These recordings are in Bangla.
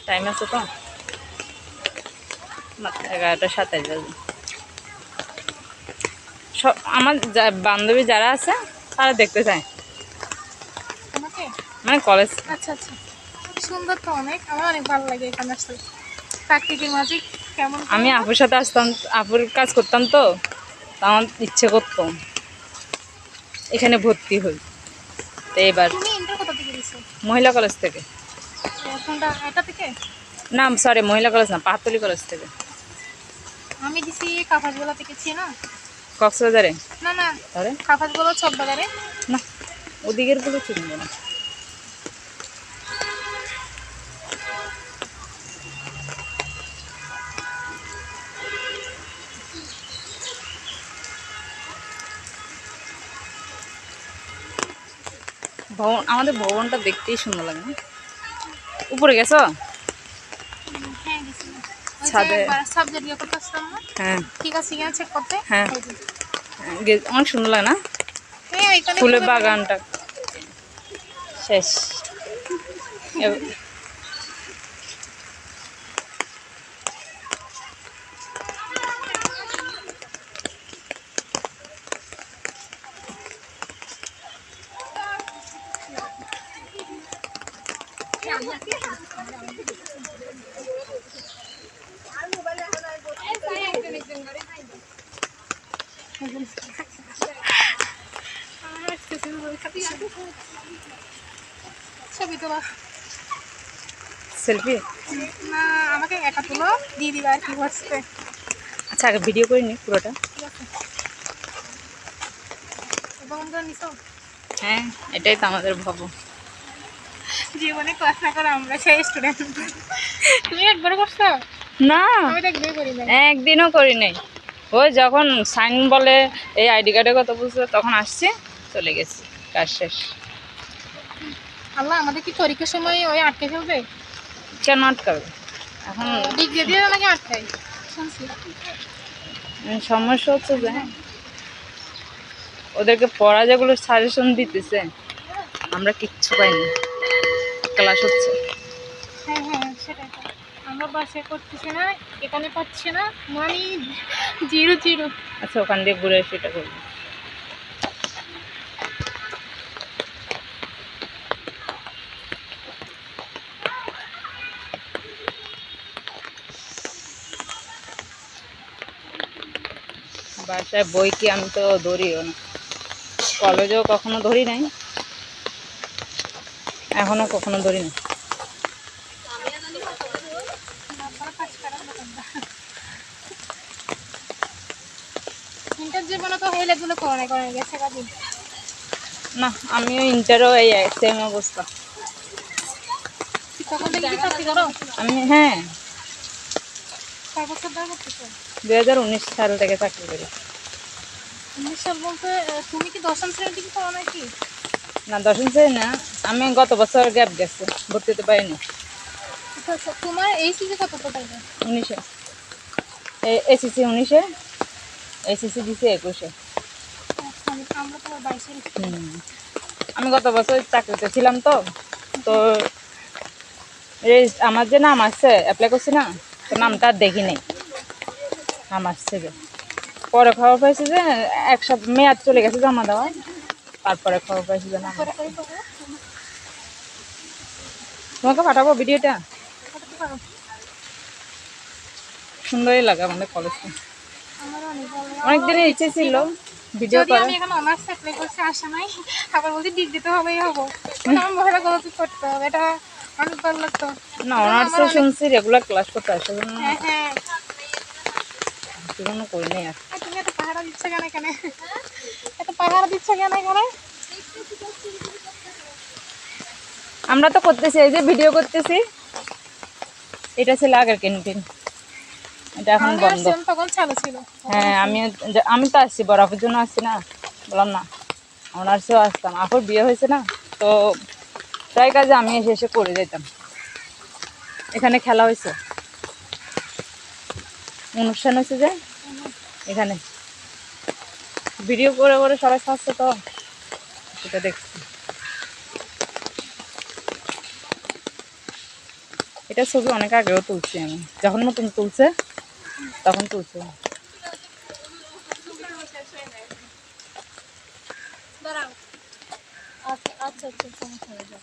টাইম আছে তো, না 11:27 বাজে। সব আমার বান্ধবী যারা আছে তারা দেখতে চায়, আমাকে? মানে কলেজ। আচ্ছা আচ্ছা, সুন্দর তো অনেক, আমার অনেক ভালো লাগে এখানে আসলে। প্রাকৃতিক মাঝে কেমন আমি কেমন। আপুর সাথে আসতাম, আপুর কাজ করতাম তো, তা আমার ইচ্ছে করতো এখানে ভর্তি হই। তো এবার তুমি ইন্টার কোথা থেকে দিছো? মহিলা কলেজ থেকে, কোনটা, এটা থেকে? না সরি মহিলা কলেজ না, পাহাড়তলি কলেজ থেকে। আমি দিছি কাফাসগোলা থেকে, না? কক্সবাজারে? না না, তাহলে কাফাসগোলা চকবাজারে। না, ওদিকের বলে চিনবো না। ভবন, আমাদের ভবনটা দেখতেই সুন্দর লাগে না? উপরে গেছো? হ্যাঁ দিছি। ওই যে ছাদে? একবার সাবজেক্ট ইয়ে করতে আসলাম না, হ্যাঁ ঠিক আছে কিনা চেক করতে। হ্যাঁ, ওই যে। অনেক সুন্দর লাগে না? হ্যাঁ এখানে ফুলের ফুলের বাগান। বাগানটা শেষ। ছবি তোলা। সেলফি? না, আমাকে একা তুলো, দিয়ে দিবা আর কি বসতে। আচ্ছা আগে ভিডিও করে নি পুরোটা। ঠিক আছে, বন্ধ নিছো? হ্যাঁ, এটাই তো আমাদের ভবন। জীবনে ক্লাস না করে আমরা সেই স্টুডেন্ট। তুমি একবার করছো? না, আমি তো একদমই করি না। একদিনও করি নাই। ওই যখন সাইন বলে এই আইডি কার্ডের কথা বুঝতে, তখন আসছে, চলে গেছি, কাজ শেষ। আল্লাহ, আমাদের কি পরীক্ষার সময় ওই আটকে ফেলবে? কেন আটকাবে এখন? ডিগ্রি দিয়ে নাকি আটকাই শুনছি। সমস্যা হচ্ছে যে ওদেরকে পড়া যেগুলো সাজেশন দিতেছে, আমরা কিচ্ছু পাইনি। ক্লাস হচ্ছে। হ্যাঁ হ্যাঁ, সেটাই তো। আমরা বাসায় করতেছি না, এখানে পাচ্ছি না, মানে জিরো জিরো। আচ্ছা ওখান দিয়ে ঘুরে এসে এটা করবো। বাসায় বই কি আমি তো ধরিও না, কলেজেও কখনো ধরি নাই, এখনো কখনো ধরি না। ইন্টার জীবনে তো হইলে গুলো করে করে গেছে কাজে। না, আমিও ইন্টারও এই সেম অবস্থা। তখন থেকে কি চাকরি করো? আমি হ্যাঁ, 4 বছর ধরে করতেছো? 2019 সাল থেকে চাকরি করি। 19 সাল বলতে তুমি কি 10ম শ্রেণী থেকে পড়ো নাকি? না 10ম শ্রেণী না, আমি গত বছর গ্যাপ গেছে, ভর্তি হতে পারিনি। আচ্ছা আচ্ছা, তোমার এই সিজে কত টাকা? 19-এ এসএসসি 19-এ, এসএসসি দিছি 21-এ। আমরা তো 22-এর। আমি গত বছর চাকরিতে ছিলাম তো, তো আমার যে নাম আসছে অ্যাপ্লাই করছি না, তো নামটা আর দেখি নাই, নাম আসছে যে পরে খবর পাইছি যে এক সপ্তাহ মেয়াদ চলে গেছে জমা দেওয়া, তারপরে খবর পাইছি যে নাম করে আসছে। করে করো, তোমাকে পাঠাবো ভিডিওটা, করতে পারো। সুন্দরই লাগে আমাদের কলেজটা। আমার অনেক ভালো লাগে, অনেক আমার অনেক দিনের ইচ্ছে ইচ্ছে ছিল ছিল। ভিডিও যদি করার। আমি এখন অনার্স অ্যাপ্লাই করছি, আসা নাই, আবার বলছি ডিগ্রি তো হবেই হবো, কিন্তু আমার মহিলা গলতি করতে হবে, এটা অনেক ভালো লাগতো। না এটা আমার অনার্সে অনেক। শুনছি রেগুলার ক্লাস করতে হয়, সেজন্য হ্যাঁ হ্যাঁ। সেজন্য করি নাই আর। আর তুমি এত পাহারা দিচ্ছ কেন এখানে? এত পাহারা দিচ্ছ কেন এখানে? আমরা তো করতেছি, এই যে ভিডিও করতেছি, এটা ছিল আগের ক্যান্টিন, এটা এখন আমি বন্ধ। আসছিলাম তখন চালু ছিল। হ্যাঁ আমি তো আসছি, বড় আপুর জন্য আসছি না, বললাম না অনার্সেও আসতাম, আপুর বিয়ে হয়েছে না, তো প্রায় কাজে আমি এসে এসে করে যেতাম। এখানে খেলা হয়েছে, অনুষ্ঠান হয়েছে যে এখানে, ভিডিও করে করে সবাই খাচ্ছে তো সেটা দেখছি। এটা ছবি অনেক আগেও তুলছি আমি, যখন নতুন তুলছে তখন তুলছি। দাঁড়াও। আচ্ছা আচ্ছা আচ্ছা, সমস্যা নেই, যাও।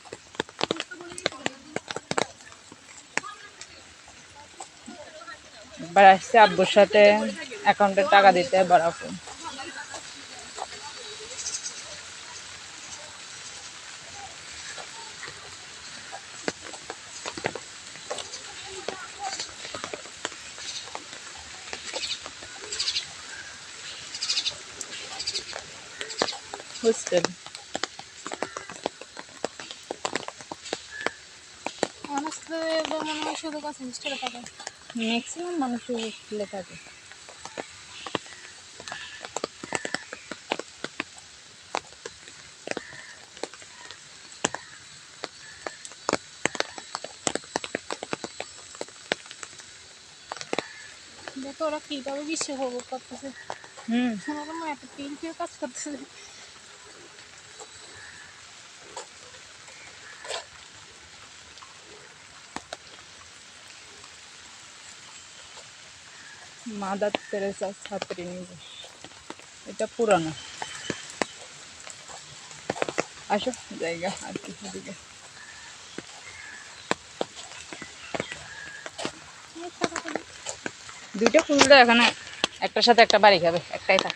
এবার আসছে আব্বুর সাথে অ্যাকাউন্টে টাকা দিতে বড় আপু। হোস্টেল মানুষ তো এবার মনে হয় শুধু কাছে হোস্টেলে থাকে। ম্যাক্সিমাম মানুষের হোস্টেলে থাকে। দেখো ওরা কীভাবে বিশ্ব উপভোগ করতেছে। হুম। আমার মা একটা পিঙ্কের কাজ করতেছে। মাদার তেরেসা ছাত্রী নিবাস, এটা পুরানো। আসো জায়গা আর কি দিকে। দুইটা খুললে এখানে একটার সাথে একটা বাড়ি খাবে, একটাই থাক।